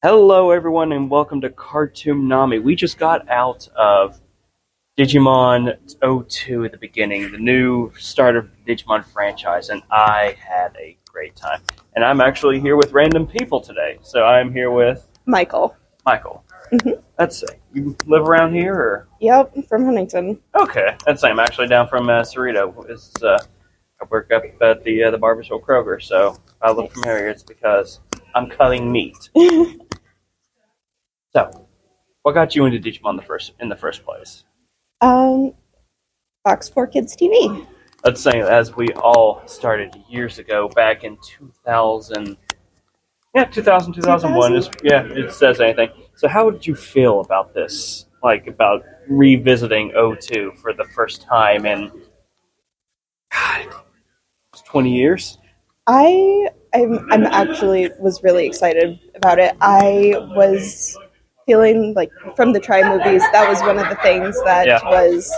Hello, everyone, and welcome to Cartoon Nami. We just got out of Digimon O2 at the beginning, the new start of the Digimon franchise, and I had a great time. And I'm actually here with random people today. So I'm here with Michael. Michael. Mm-hmm. Let's see. You live around here, or? Yep, from Huntington. Okay, that's I'm actually down from Cerrito. I work up at the Barbersville Kroger, so I look familiar. It's because I'm cutting meat. So, what got you into Digimon in the first place? Fox 4 Kids TV. Let's say as we all started years ago, back in 2000. Yeah, 2001. It says anything. So how did you feel about this? Like, about revisiting O2 for the first time in, God, 20 years? I'm actually was really excited about it. I was feeling like from the Try movies, that was one of the things that was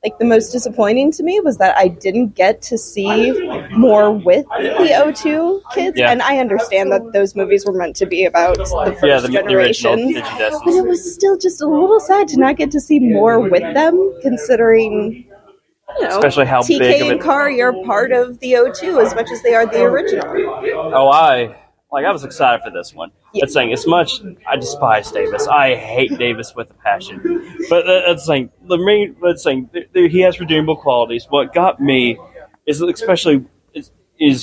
like the most disappointing to me was that I didn't get to see more with the O2 kids. Yeah. And I understand that those movies were meant to be about the first generation. But it was still just a little sad to not get to see more with them, considering especially how TK big of and Kari are part of the O2 as much as they are the original. Oh, I was excited for this one. Yeah. It's saying as much I despise Davis. I hate Davis with a passion. But it's saying he has redeemable qualities. What got me is especially is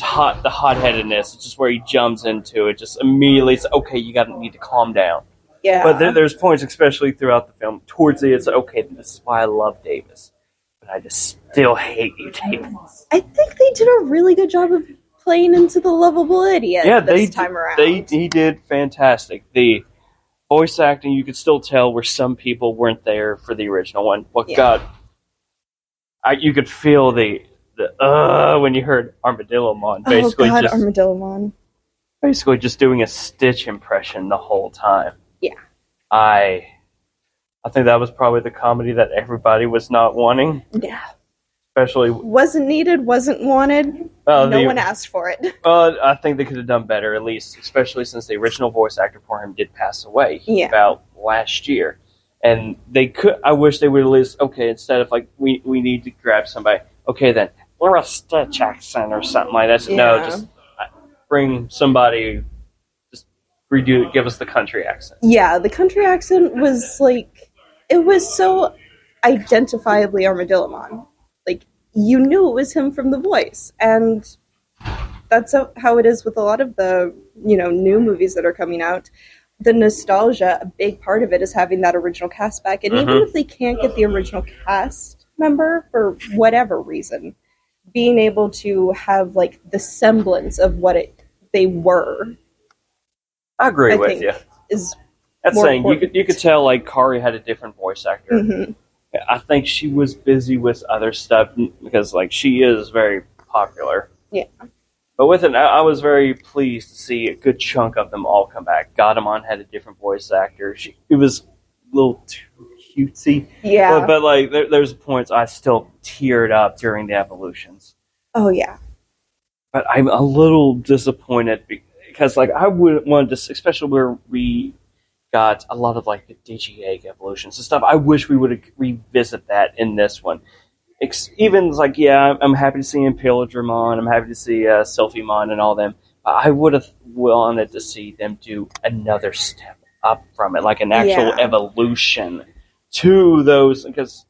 the hot-headedness. It's just where he jumps into it. Just immediately, it's okay. You need to calm down. Yeah. But there's points, especially throughout the film, towards the it's okay. This is why I love Davis. But I just still hate you, Davis. I think they did a really good job of playing into the lovable idiot this time around. He did fantastic. The voice acting, you could still tell where some people weren't there for the original one. You could feel the when you heard Armadillomon basically Armadillomon. Basically just doing a Stitch impression the whole time. Yeah. I think that was probably the comedy that everybody was not wanting. Yeah. Especially wasn't needed, wasn't wanted. No one asked for it. I think they could have done better, at least, especially since the original voice actor for him did pass away about last year. And they could. I wish they would at least instead of like we need to grab somebody. Okay, then we're a Stitch accent or something like that. No, just bring somebody. Just redo it. Give us the country accent. Yeah, the country accent was like it was so identifiably Armadillomon. Like, you knew it was him from the voice, and that's how it is with a lot of the, new movies that are coming out. The nostalgia, a big part of it is having that original cast back, and even if they can't get the original cast member for whatever reason, being able to have, like, the semblance of what they were. I agree with you. That's saying important. you could tell, like, Kari had a different voice actor. Mm-hmm. I think she was busy with other stuff because, like, she is very popular. Yeah. But with it, I was very pleased to see a good chunk of them all come back. Godamon had a different voice actor. It was a little too cutesy. Yeah. But like, there's points I still teared up during the evolutions. Oh, yeah. But I'm a little disappointed because, like, I would want to, especially where we got a lot of like the Digi-Egg evolutions and stuff. I wish we would revisit that in this one. Even like, I'm happy to see Impelodramon, I'm happy to see Sylphimon and all them. I would have wanted to see them do another step up from it, like an actual evolution to those. Because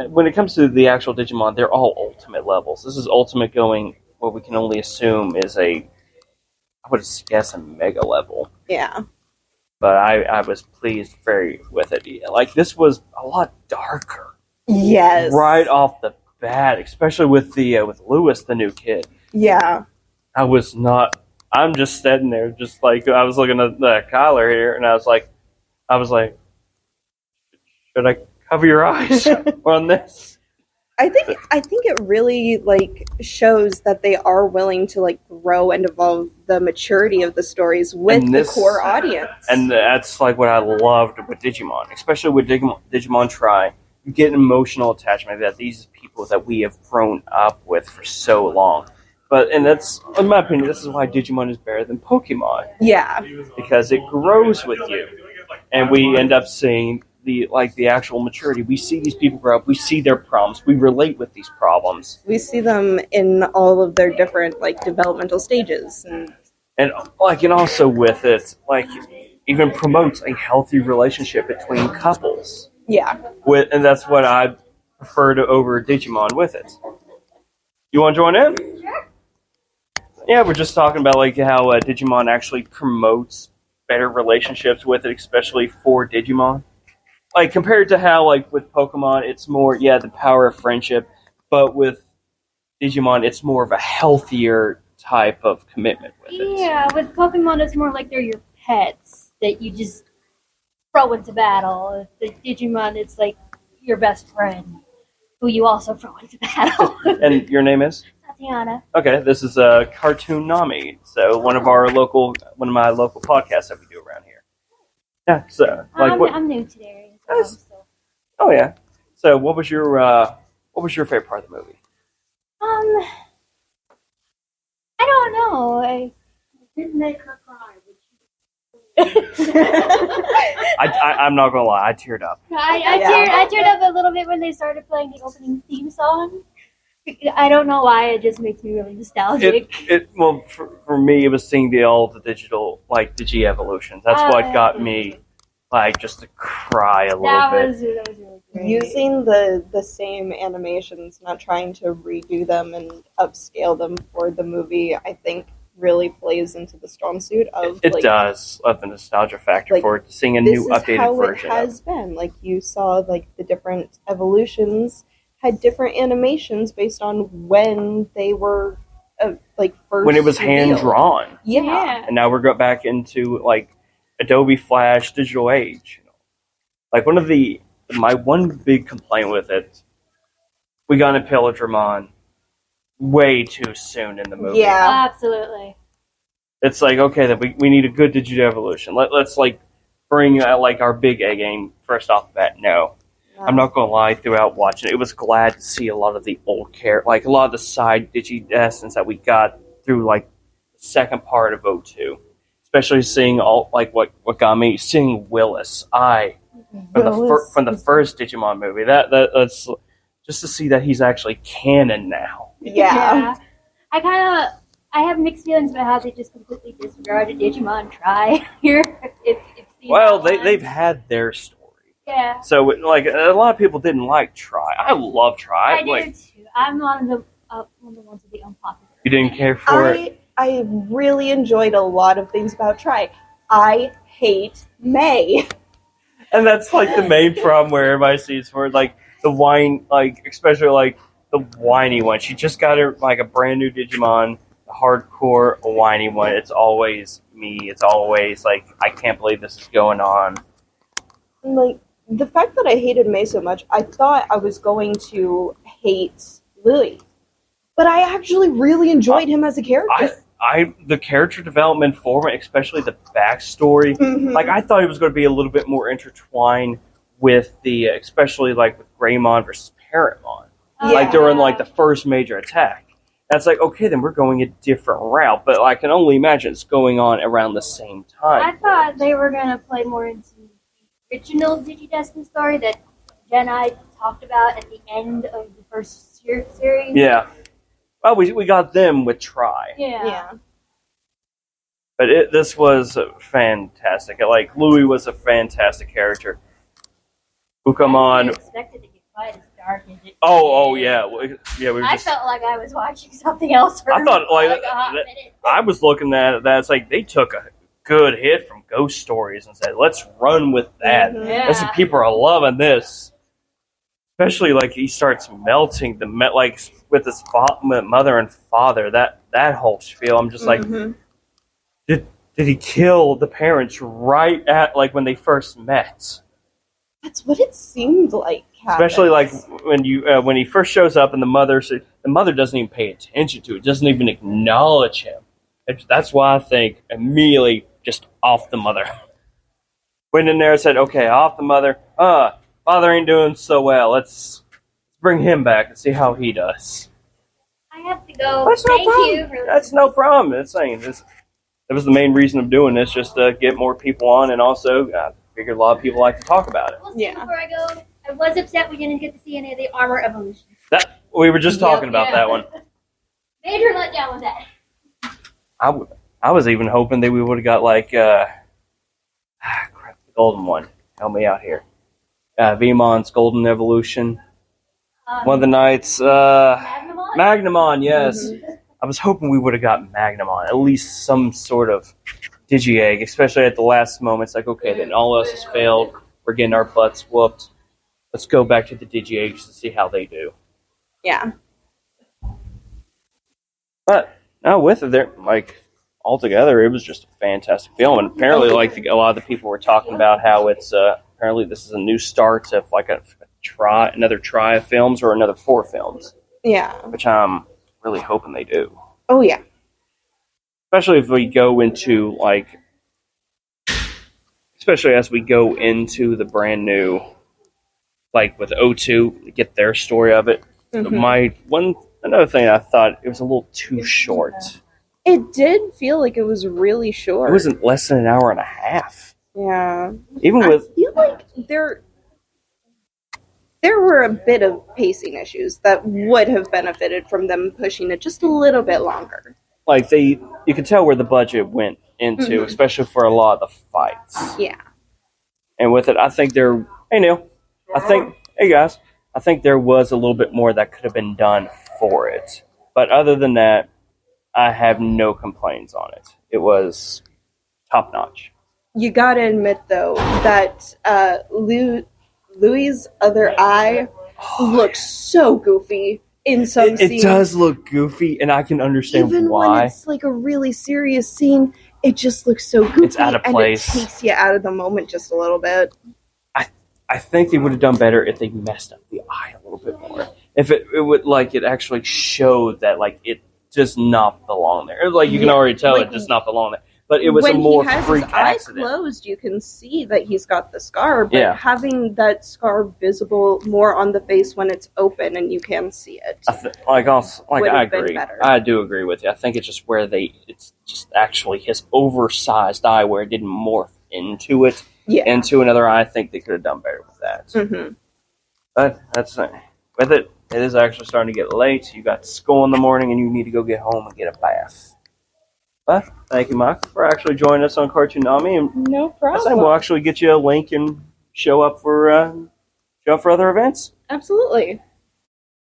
when it comes to the actual Digimon, they're all ultimate levels. This is ultimate going what we can only assume is I would guess a mega level. Yeah. But I was pleased with it. Like, this was a lot darker. Yes. Right off the bat, especially with with Lewis, the new kid. Yeah. I'm just sitting there, just like, I was looking at the collar here, and I was like, should I cover your eyes on this? I think it really like shows that they are willing to like grow and evolve the maturity of the stories with the core audience. And that's like what I loved with Digimon, especially with Digimon Try. You get an emotional attachment that these people that we have grown up with for so long. and that's, in my opinion, this is why Digimon is better than Pokemon. Yeah. Because it grows with you. And we end up seeing the actual maturity. We see these people grow up, we see their problems, we relate with these problems. We see them in all of their different developmental stages. And also with it, even promotes a healthy relationship between couples. Yeah. And that's what I prefer to over Digimon with it. You want to join in? Sure. Yeah, we're just talking about how Digimon actually promotes better relationships with it, especially for Digimon. Compared to how with Pokemon, it's more the power of friendship, but with Digimon, it's more of a healthier type of commitment with it. Yeah, with Pokemon, it's more like they're your pets that you just throw into battle. The Digimon, it's like your best friend, who you also throw into battle. And your name is? Tatiana. Okay, this is Cartoon Nami, so one of my local podcasts that we do around here. Yeah, so I'm new to the area. So Oh yeah. So what was your favorite part of the movie? I don't know. I didn't make her cry. I'm not gonna lie, I teared up. I teared up a little bit when they started playing the opening theme song. I don't know why, it just makes me really nostalgic. For me, it was seeing all the digital Digi evolutions. That's what got me just to cry a little bit. That was really great. Using the same animations, not trying to redo them and upscale them for the movie, I think really plays into the strong suit of it does of the nostalgia factor for seeing a new updated version. This is how it has been. You saw the different evolutions had different animations based on when they were first when it was hand drawn. Yeah. And now we're back into Adobe Flash digital age. My one big complaint with it, we got an Pilodramon way too soon in the movie. Yeah. Absolutely. It's okay, that we need a good digital evolution. Let's bring our big A game first off the bat. No. I'm not gonna lie. Throughout watching it was glad to see a lot of the old a lot of the side Digi essence that we got through the second part of O2. Especially seeing what got me seeing Willis. From the first Digimon movie. That's just to see that he's actually canon now. Yeah. I have mixed feelings about how they just completely disregarded Digimon Tri here. They've had their story. Yeah. So a lot of people didn't like Tri. I love Tri. I do too. I'm one of the ones with the unpopular. You didn't care for it? I really enjoyed a lot of things about Tri. I hate May. And that's the main problem where everybody sees for the whine, especially the whiny one. She just got her a brand new Digimon, the hardcore whiny one. It's always me. It's always I can't believe this is going on. The fact that I hated May so much, I thought I was going to hate Lily. But I actually really enjoyed him as a character. The character development for him, especially the backstory, I thought it was going to be a little bit more intertwined with especially with Greymon versus Paramon. During the first major attack. That's okay, then we're going a different route, but I can only imagine it's going on around the same time. I thought they were going to play more into the original Digidestin story that Jen and I talked about at the end of the first series. Yeah. Well, we got them with Tri. Yeah. But this was fantastic. Louis was a fantastic character. Ukamon. I expected to get quite as dark as it. Oh yeah, I felt like I was watching something else. I thought a hot minute. I was looking at that. It's they took a good hit from Ghost Stories and said, "Let's run with that." Yeah. People are loving this. Especially he starts melting with his mother and father. That whole spiel. I'm just did he kill the parents right at when they first met? That's what it seemed like. Especially when he first shows up and the mother doesn't even pay attention to it, doesn't even acknowledge him. That's why I think immediately just off the mother. Went in there and said, "Okay, off the mother. Father ain't doing so well. Let's bring him back and see how he does." I have to go. That's no Thank problem. you. For That's no problem. It's saying this. That was the main reason of doing this, just to get more people on, and also I figured a lot of people like to talk about it. Well, before I go, I was upset we didn't get to see any of the armor evolutions. That we were just talking about that one. Major letdown with that. I was even hoping that we would have got like crap, the golden one. Help me out here. Veemon's Golden Evolution. One of the Knights. Magnamon? Magnamon, yes. Mm-hmm. I was hoping we would have got Magnamon, at least some sort of Digi-Egg, especially at the last moment. It's like, okay, then all else has failed. We're getting our butts whooped. Let's go back to the Digi-Eggs to see how they do. Yeah. But no, with it, there, like altogether, it was just a fantastic film. And apparently, like a lot of the people were talking about how it's apparently this is a new start of like another try of films or another 4 films. Yeah. Which I'm really hoping they do. Oh, yeah. Especially if we go into especially as we go into the brand new, like with O2, get their story of it. Mm-hmm. Another thing I thought it was a little too short. It did feel like it was really short. It wasn't less than an hour and a half. Yeah. Even with I feel like there were a bit of pacing issues that would have benefited from them pushing it just a little bit longer. like you could tell where the budget went into, especially for a lot of the fights. Yeah. And with it, I think hey guys, I think there was a little bit more that could have been done for it. But other than that, I have no complaints on it. It was top notch. You gotta admit, though, that Louis' other eye looks so goofy in some scenes. It does look goofy, and I can understand Even why. when it's like a really serious scene, it just looks so goofy. It's out of place. And it takes you out of the moment just a little bit. I think they would have done better if they messed up the eye a little bit more. If it would it actually showed that it does not belong there. You can already tell it does not belong there. But it was a more freak When he has his accident. eyes closed, you can see that he's got the scar, but having that scar visible more on the face when it's open and you can see it. I agree. Better. I do agree with you. I think it's just where it's just actually his oversized eye where it didn't morph into it. Yeah. Into another eye. I think they could have done better with that. Mm-hmm. But with it is actually starting to get late. You got school in the morning and you need to go get home and get a bath. But thank you, Mike, for actually joining us on Cartoon Nami. And no problem. we'll actually get you a link and show up for other events. Absolutely.